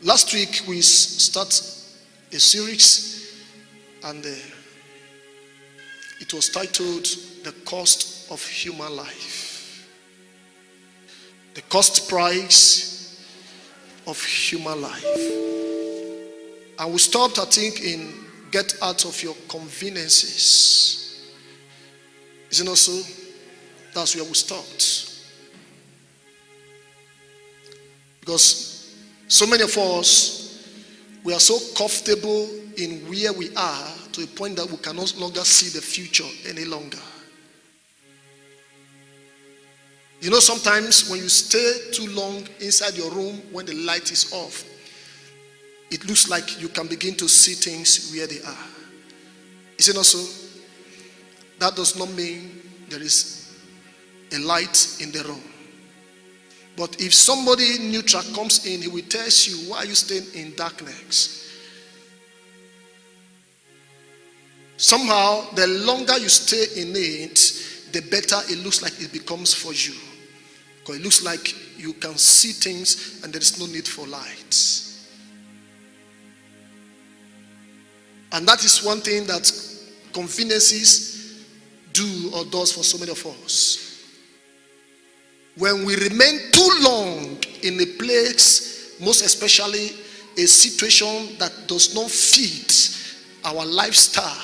Last week we start a series, and it was titled The Cost of Human Life. The cost price of human life. And we stopped, I think, in get out of your conveniences. Is it not so? That's where we stopped. Because so many of us, we are so comfortable in where we are to a point that we can no longer see the future any longer. You know, sometimes when you stay too long inside your room when the light is off, it looks like you can begin to see things where they are. Is it not so? That does not mean there is a light in the room. But if somebody neutral comes in, he will tell you, why are you staying in darkness? Somehow, the longer you stay in it, the better it looks like it becomes for you. Because it looks like you can see things and there is no need for light. And that is one thing that conveniences do or does for so many of us. When we remain too long in a place, most especially a situation that does not fit our lifestyle,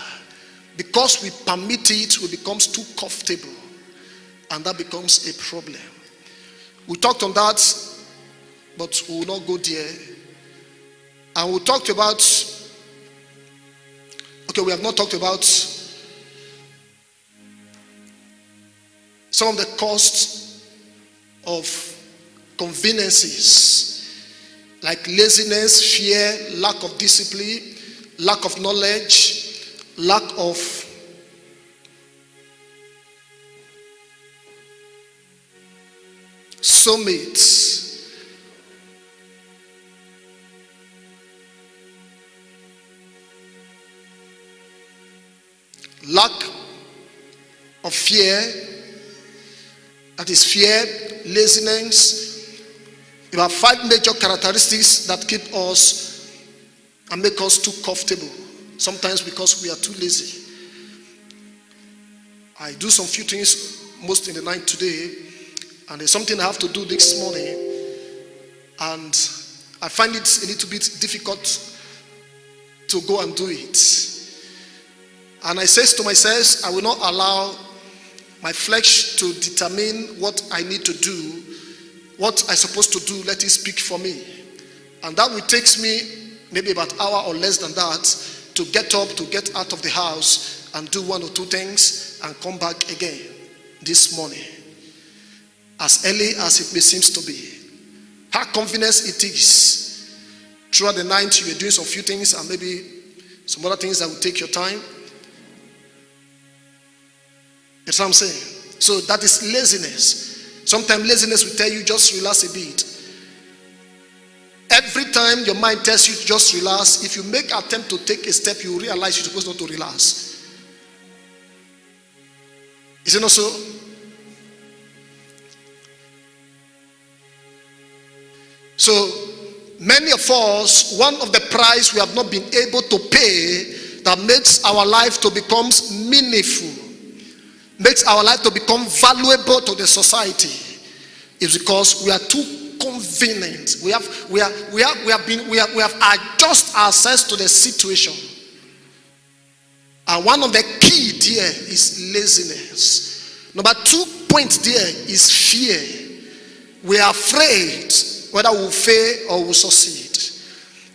because we permit it, we become too comfortable, and that becomes a problem. We talked on that, but we will not go there. And we talked about, we have not talked about some of the costs of conveniences like laziness, fear, lack of discipline, lack of knowledge, lack of soulmates, lack of fear. That is fear, laziness. There are 5 major characteristics that keep us and make us too comfortable. Sometimes because we are too lazy. I do some few things most in the night today, and there's something I have to do this morning, and I find it a little bit difficult to go and do it. And I say to myself, I will not allow my flesh to determine what I need to do, what I'm supposed to do, let it speak for me. And that will take me maybe about an hour or less than that to get up, to get out of the house and do 1 or 2 things and come back again this morning. As early as it may seem to be. How convenient it is. Throughout the night you are doing some few things and maybe some other things that will take your time. That's what I'm saying. So that is laziness. Sometimes laziness will tell you just relax a bit. Every time your mind tells you to just relax, if you make an attempt to take a step, you realize you're supposed not to relax. Is it not so? So many of us, one of the price we have not been able to pay that makes our life to become meaningful, makes our life to become valuable to the society, is because we are too convenient. We have adjusted ourselves to the situation. And one of the key there is laziness. Number 2 point there is fear. We are afraid whether we'll fail or we'll succeed.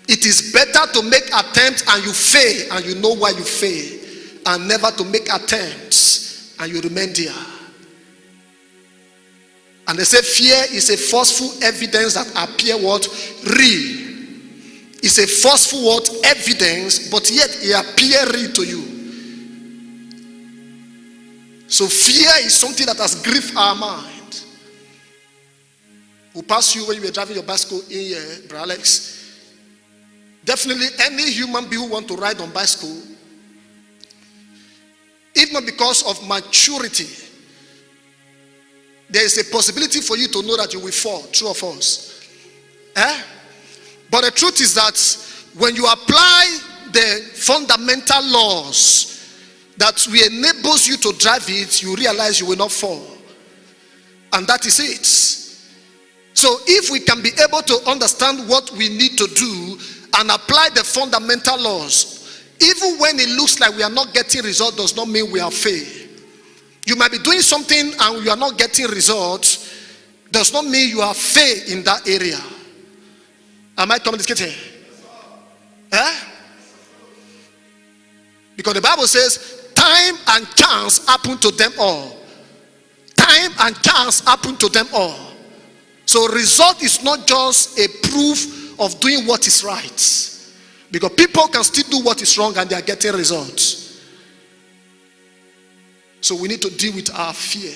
It is better to make attempts and you fail and you know why you fail, and never to make attempts and you remain there. And they say fear is a forceful evidence that appear what? Real. It's a forceful what? Evidence, but yet it appear real to you. So fear is something that has gripped our mind. We'll pass you when you were driving your bicycle in here, Brother Alex. Definitely any human being who want to ride on bicycle, if not because of maturity, there is a possibility for you to know that you will fall, true or false. But the truth is that when you apply the fundamental laws that will enables you to drive it, you realize you will not fall. And that is it. So if we can be able to understand what we need to do and apply the fundamental laws, even when it looks like we are not getting results, does not mean we are failed. You might be doing something and you are not getting results, does not mean you are failed in that area. Am I communicating? Because the Bible says time and chance happen to them all. Time and chance happen to them all. So result is not just a proof of doing what is right. Because people can still do what is wrong and they are getting results. So we need to deal with our fear.